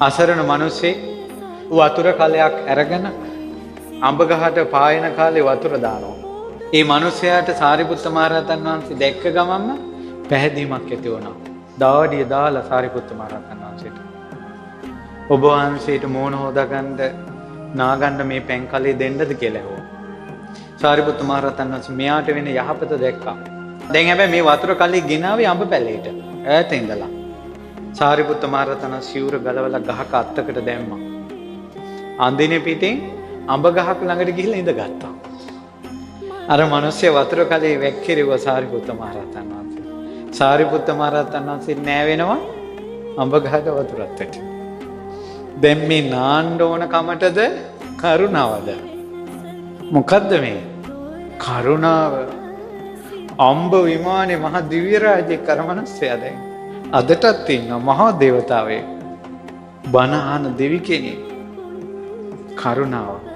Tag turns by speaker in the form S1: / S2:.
S1: අසරණ මිනිස්සේ වතුර කලයක් අරගෙන අඹ ගහට පායන කාලේ වතුර දානවා. ඒ මිනිසයාට සාරිපුත්ත මහ රහතන් වහන්සේ දැක්ක ගමන්ම පැහැදීමක් ඇති වුණා. දාඩිය දාලා සාරිපුත්ත මහ රහතන් වහන්සේට ඔබ වහන්සේට මෝන හොදාගන්න නාගන්න මේ පැන් කලේ දෙන්නද කියලා ඇහුවා. සාරිපුත්ත මහ රහතන් වහන්සේ මෙයාට වෙන යහපත දැක්කා. දැන් හැබැයි මේ වතුර කලේ ගෙනාවේ අඹ පැලේට ඈත ඉඳලා. සාරිපුත්ත මහ රහතන් වහන්සේ සිවුර ගලවලා ගහක අත්තකට දැම්මා. අඳිනේ පිටින් අඹ ගහක් ළඟට ගිහිල්ලා ඉඳගත්තා. අර මිනිස්සු වතුර කලේ වැක්කිරුවා සාරිපුත්ත මහ රහතන් වහන්සේ. සාරිපුත්ත මහ රහතන් වහන්සේ නෑවෙනවා අඹ ගහක වතුරත් ඇට. දැන් මේ නාන්න ඕන කමටද කරුණාවද? මොකද්ද මේ? කරුණාව. අම්බ විමානේ මහ දිව්‍ය රාජ්‍ය කරමනස්සයා දැන් අදටත් ඉන්නවා මහා දේවතාවෙක්. බණ අහන දෙවි කෙනෙක්. කරුණාව.